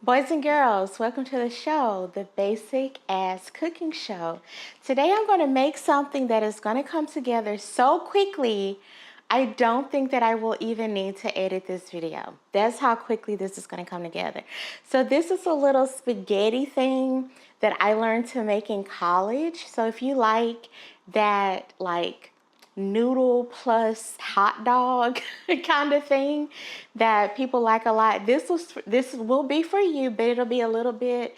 Boys and girls, welcome to the show, the Basic Ass Cooking Show. Today I'm going to make something that is going to come together so quickly, I don't think that I will even need to edit this video. That's how quickly this is going to come together. So this is a little spaghetti thing that I learned to make in college. So if you like that, like, noodle plus hot dog kind of thing that people like a lot, this will be for you, but it'll be a little bit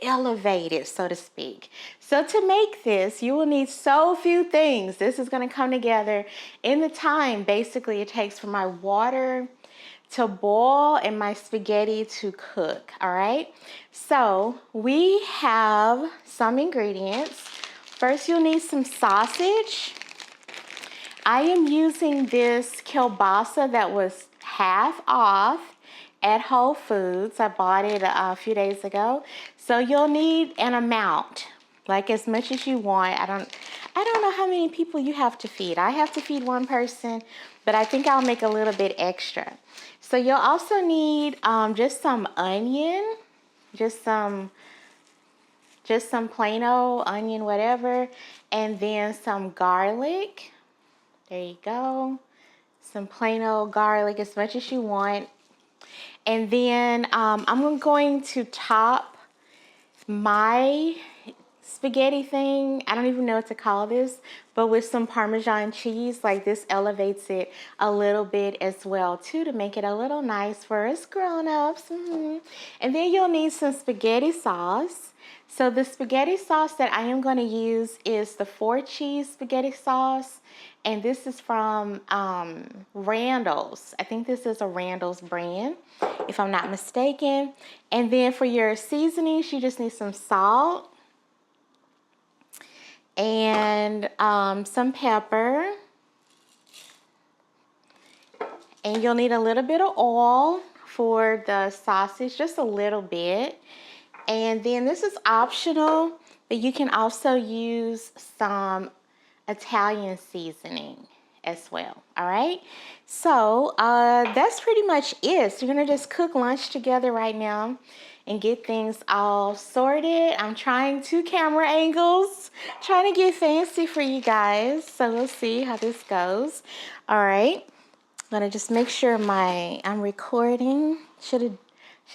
elevated, so to speak. So to make this, you will need so few things. This is going to come together in the time basically it takes for my water to boil and my spaghetti to cook. All right, so we have some ingredients. First, you'll need some sausage. I am using this kielbasa that was half off at Whole Foods. I bought it a few days ago. So you'll need an amount, like as much as you want. I don't know how many people you have to feed. I have to feed one person, but I think I'll make a little bit extra. So you'll also need just some onion, just some plain old onion, whatever, and then some garlic. There you go. Some plain old garlic, as much as you want. And then I'm going to top my spaghetti thing, I don't even know what to call this, but with some Parmesan cheese. Like, this elevates it a little bit as well too, to make it a little nice for us grown-ups. And then you'll need some spaghetti sauce. So the spaghetti sauce that I am going to use is the 4 cheese spaghetti sauce. And this is from Randall's. I think this is a Randall's brand, if I'm not mistaken. And then for your seasonings, you just need some salt and some pepper. And you'll need a little bit of oil for the sausage, just a little bit. And then this is optional, but you can also use some Italian seasoning as well. All right, so that's pretty much it. So you're gonna just cook lunch together right now and get things all sorted. I'm trying 2 camera angles, trying to get fancy for you guys, so we'll see how this goes. All right, I'm gonna just make sure I'm recording. Should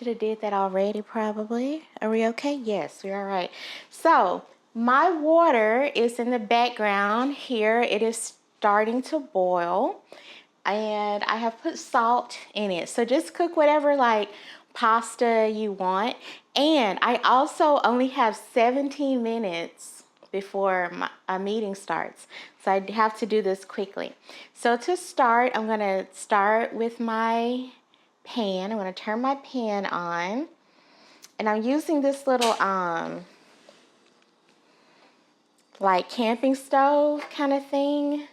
have did that already, probably. Are we okay? Yes, we're all right. So my water is in the background here. It is starting to boil, and I have put salt in it. So just cook whatever, like, pasta you want. And I also only have 17 minutes before a meeting starts, so I have to do this quickly. So to start, I'm going to start with my pan. I'm going to turn my pan on, and I'm using this little like camping stove kind of thing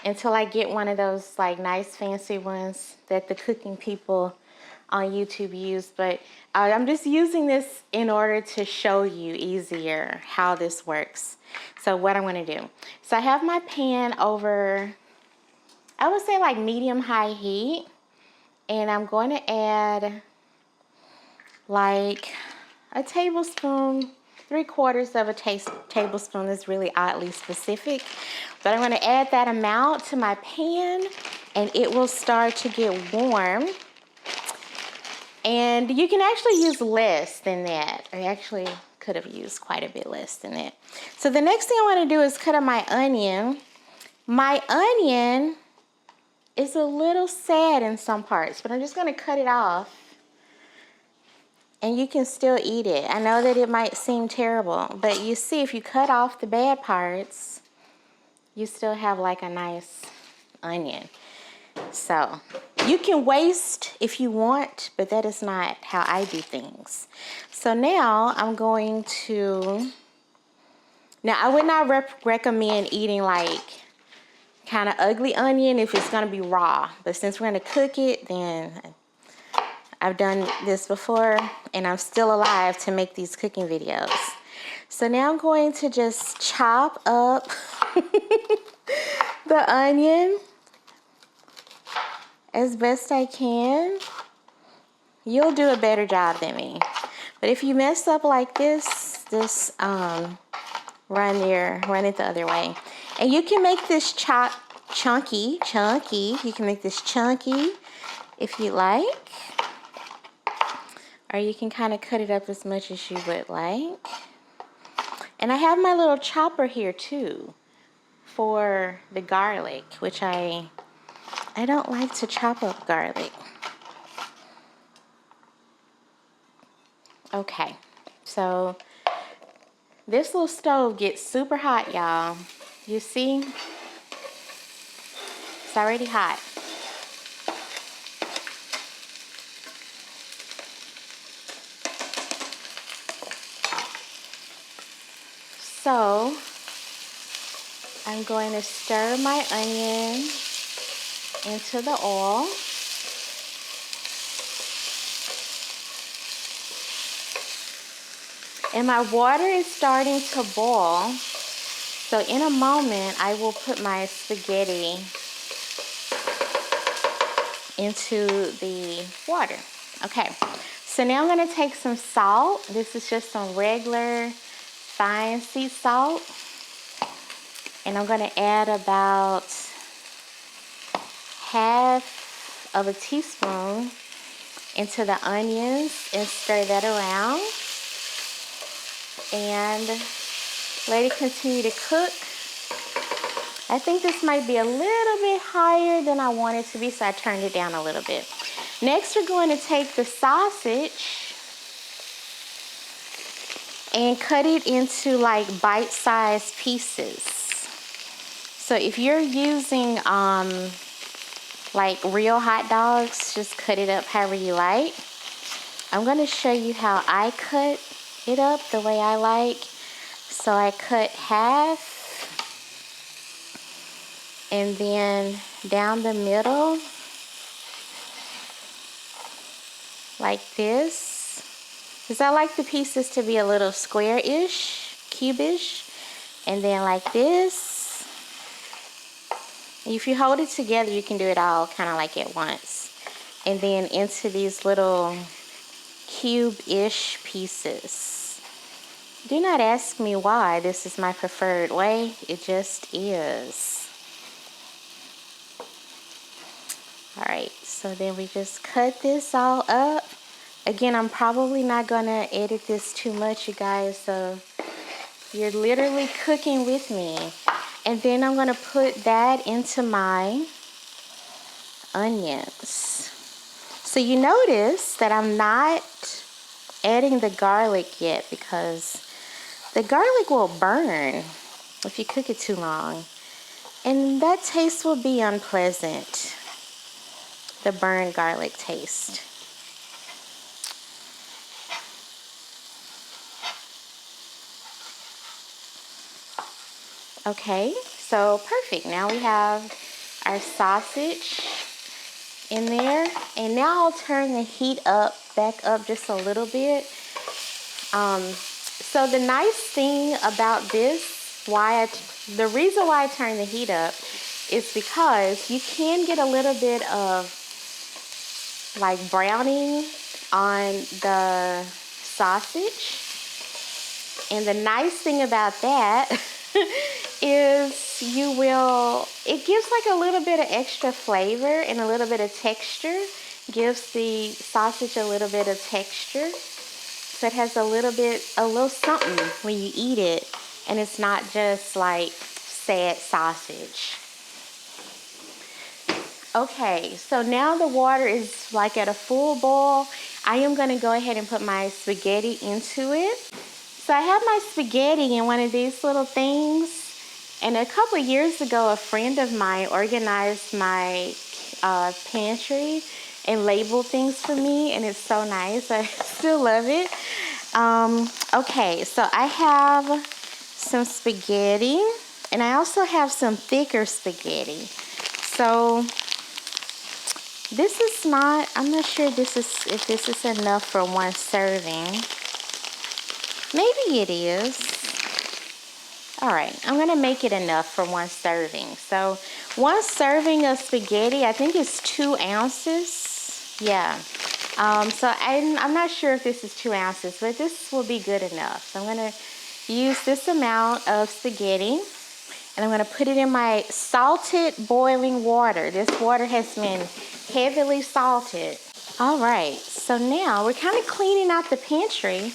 until I get one of those like nice fancy ones that the cooking people on YouTube use. But I'm just using this in order to show you easier how this works. So what I'm going to do, so I have my pan over, I would say, like medium-high heat. And I'm going to add like a tablespoon, 3/4 of a tablespoon. Is really oddly specific, but I'm going to add that amount to my pan, and it will start to get warm. And you can actually use less than that. I actually could have used quite a bit less than that. So the next thing I want to do is cut up my onion. My onion is a little sad in some parts, but I'm just going to cut it off, and you can still eat it. I know that it might seem terrible, but you see, if you cut off the bad parts, you still have like a nice onion. So you can waste if you want, but that is not how I do things. So now I'm going to, now I would not recommend eating like kind of ugly onion if it's going to be raw, but since we're going to cook it, then I've done this before, and I'm still alive to make these cooking videos. So now I'm going to just chop up the onion as best I can. you'll do a better job than me. But if you mess up like this, run it the other way. And you can make this chunky. You can make this chunky if you like. Or you can kind of cut it up as much as you would like. And I have my little chopper here too for the garlic, which I don't like to chop up garlic. Okay, so this little stove gets super hot, y'all. You see? It's already hot. So I'm going to stir my onion into the oil. And my water is starting to boil. So in a moment, I will put my spaghetti into the water. Okay, so now I'm gonna take some salt. This is just some regular fine sea salt. And I'm gonna add about half of a teaspoon into the onions and stir that around. And let it continue to cook. I think this might be a little bit higher than I want it to be, so I turned it down a little bit. Next, we're going to take the sausage and cut it into like bite-sized pieces. So if you're using like real hot dogs, just cut it up however you like. I'm going to show you how I cut it up the way I like. So I cut half and then down the middle like this, because I like the pieces to be a little square-ish, cubish, and then like this. If you hold it together, you can do it all kind of like at once, and then into these little cube-ish pieces. Do not ask me why this is my preferred way. It just is. All right, so then we just cut this all up. Again, I'm probably not gonna edit this too much, you guys, so you're literally cooking with me. And then I'm gonna put that into my onions. So you notice that I'm not adding the garlic yet because the garlic will burn if you cook it too long. And that taste will be unpleasant, the burned garlic taste. Okay, so perfect. Now we have our sausage in there. And now I'll turn the heat back up just a little bit. So the nice thing about this, the reason why I turn the heat up is because you can get a little bit of like browning on the sausage. And the nice thing about that is it gives like a little bit of extra flavor and a little bit of texture. Gives the sausage a little bit of texture. So it has a little something when you eat it, and it's not just like sad sausage. Okay, so now the water is like at a full boil. I am gonna go ahead and put my spaghetti into it. So I have my spaghetti in one of these little things. And a couple of years ago, a friend of mine organized my pantry and labeled things for me, and it's so nice. I still love it. Okay, so I have some spaghetti, and I also have some thicker spaghetti. So this is not, I'm not sure if this is enough for one serving. Maybe it is. All right, I'm gonna make it enough for one serving. So one serving of spaghetti, I think it's 2 ounces. Yeah, I'm not sure if this is 2 ounces, but this will be good enough. So I'm gonna use this amount of spaghetti, and I'm gonna put it in my salted boiling water. This water has been heavily salted. All right, so now we're kind of cleaning out the pantry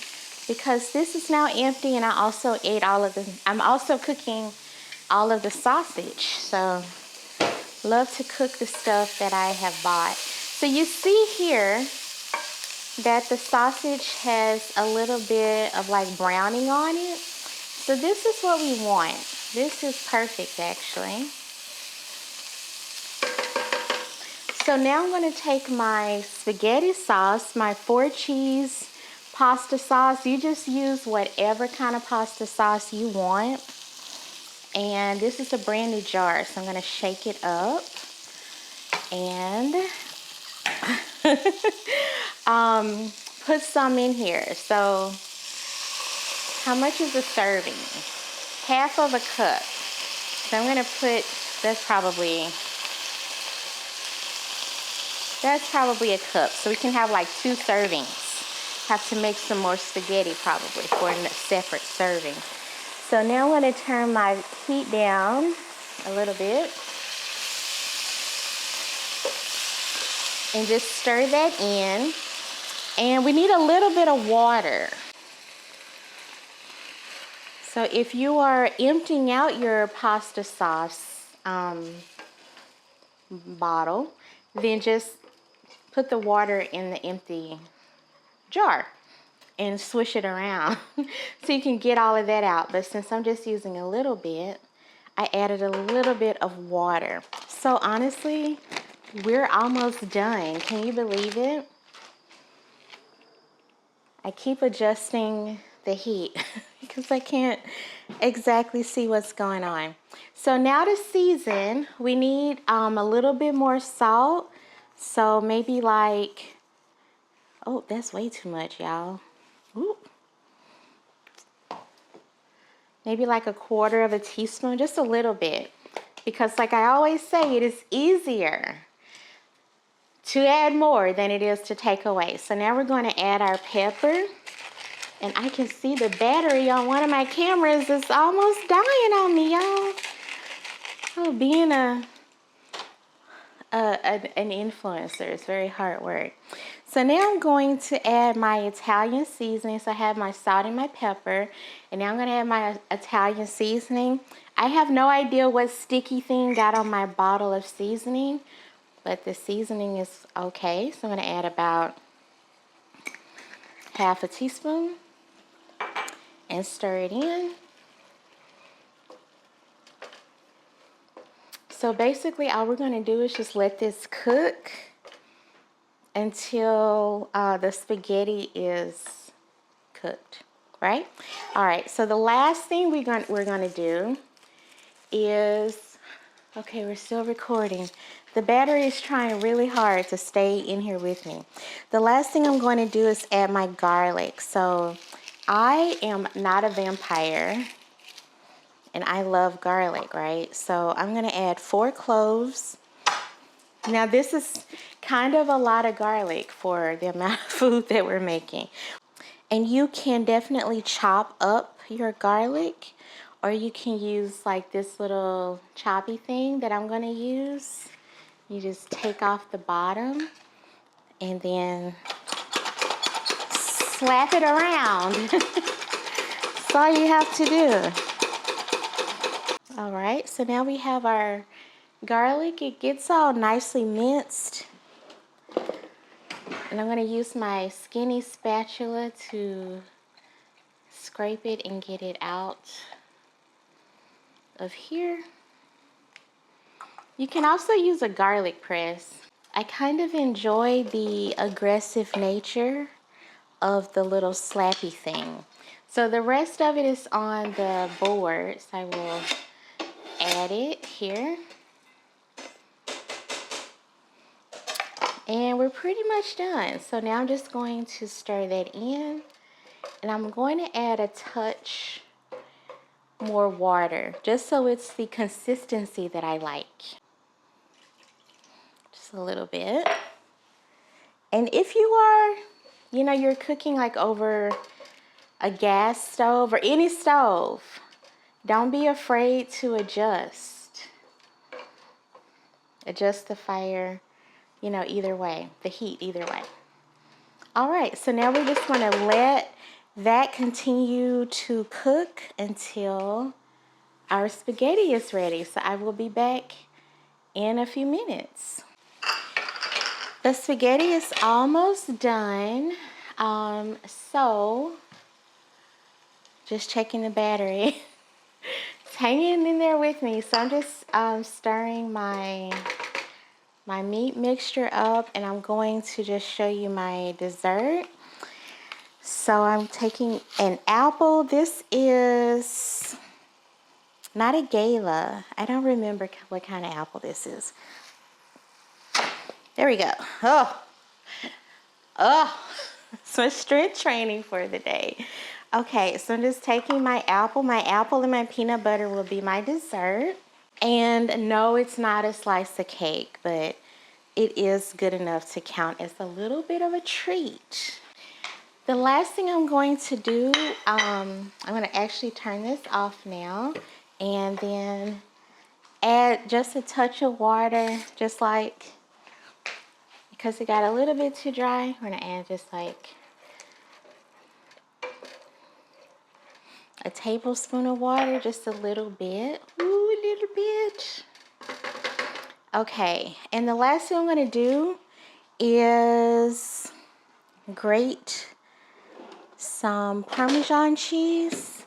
because this is now empty, and I also ate I'm also cooking all of the sausage. So love to cook the stuff that I have bought. So you see here that the sausage has a little bit of like browning on it. So this is what we want. This is perfect, actually. So now I'm going to take my spaghetti sauce, my 4 cheese pasta sauce. You just use whatever kind of pasta sauce you want. And this is a brand new jar, so I'm going to shake it up. And put some in here. So how much is a serving? Half of a cup. So I'm going to put, that's probably a cup. So we can have like 2 servings. Have to make some more spaghetti probably for a separate serving. So now I'm going to turn my heat down a little bit. And just stir that in. And we need a little bit of water. So if you are emptying out your pasta sauce bottle, then just put the water in the empty jar and swish it around so you can get all of that out. But since I'm just using a little bit, I added a little bit of water. So honestly, we're almost done. Can you believe it? I keep adjusting the heat because I can't exactly see what's going on. So now to season, we need a little bit more salt. So maybe like, oh, that's way too much, y'all. Maybe like 1/4 of a teaspoon, just a little bit. Because like I always say, it is easier to add more than it is to take away. So now we're going to add our pepper. And I can see the battery on one of my cameras is almost dying on me, y'all. Oh, being an influencer is very hard work. So now I'm going to add my Italian seasoning. So I have my salt and my pepper. And now I'm going to add my Italian seasoning. I have no idea what sticky thing got on my bottle of seasoning, but the seasoning is okay. So I'm going to add about 1/2 teaspoon and stir it in. So basically all we're going to do is just let this cook until the spaghetti is cooked, right? All right, so the last thing we're going to do is, okay, we're still recording. The battery is trying really hard to stay in here with me. The last thing I'm going to do is add my garlic. So I am not a vampire, and I love garlic, right? So I'm going to add 4 cloves. Now this is kind of a lot of garlic for the amount of food that we're making. And you can definitely chop up your garlic, or you can use like this little choppy thing that I'm going to use. You just take off the bottom and then slap it around. That's all you have to do. All right, so now we have our garlic. It gets all nicely minced. And I'm going to use my skinny spatula to scrape it and get it out of here. You can also use a garlic press. I kind of enjoy the aggressive nature of the little slappy thing. So the rest of it is on the board. So I will add it here. And we're pretty much done. So now I'm just going to stir that in. And I'm going to add a touch more water, just so it's the consistency that I like. Just a little bit. And if you are, you know, you're cooking like over a gas stove or any stove, don't be afraid to adjust the fire, you know, either way, the heat either way. All right, so now we're just going to let that continue to cook until our spaghetti is ready. So I will be back in a few minutes. The spaghetti is almost done. So just checking the battery. It's hanging in there with me. So I'm just stirring my meat mixture up, and I'm going to just show you my dessert. So I'm taking an apple. This is not a gala. I don't remember what kind of apple this is. There we go. Oh, so strength training for the day. Okay, so I'm just taking my apple. My apple and my peanut butter will be my dessert. And no, it's not a slice of cake, but it is good enough to count as a little bit of a treat. The last thing I'm going to do, I'm going to actually turn this off now and then add just a touch of water, just like, because it got a little bit too dry, we're going to add just like a tablespoon of water, just a little bit. Ooh, a little bit. Okay, and the last thing I'm going to do is grate some Parmesan cheese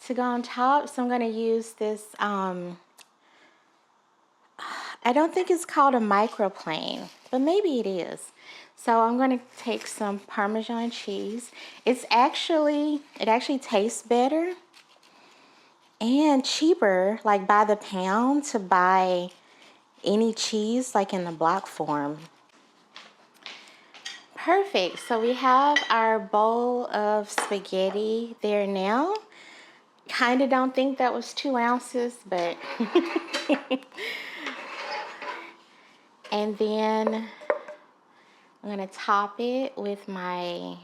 to go on top. So I'm going to use this, I don't think it's called a microplane, but maybe it is. So I'm going to take some Parmesan cheese. It actually tastes better and cheaper, like by the pound, to buy any cheese like in the block form. Perfect. So we have our bowl of spaghetti there now. Kind of don't think that was 2 ounces, but and then I'm gonna top it with my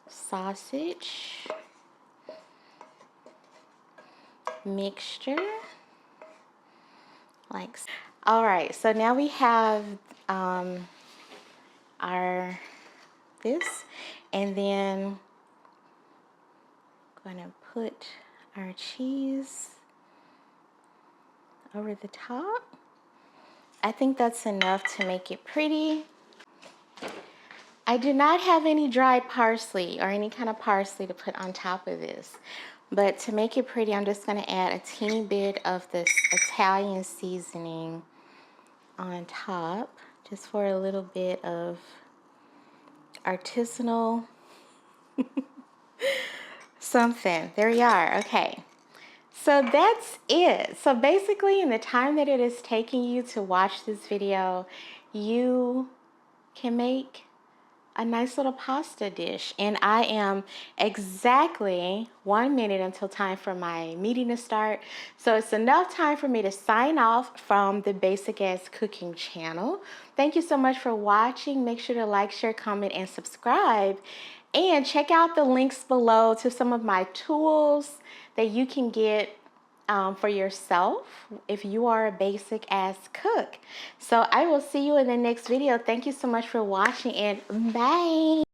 sausage mixture. Like, all right, so now we have our this, and then I'm gonna put our cheese over the top. I think that's enough to make it pretty. I do not have any dried parsley or any kind of parsley to put on top of this. But to make it pretty, I'm just going to add a teeny bit of this Italian seasoning on top, just for a little bit of artisanal something. There we are. Okay. So that's it. So basically, in the time that it is taking you to watch this video, you can make a nice little pasta dish. And I am exactly 1 minute until time for my meeting to start. So it's enough time for me to sign off from the Basic Ass Cooking channel. Thank you so much for watching. Make sure to like, share, comment, and subscribe. And check out the links below to some of my tools that you can get for yourself if you are a basic ass cook. So I will see you in the next video. Thank you so much for watching, and bye.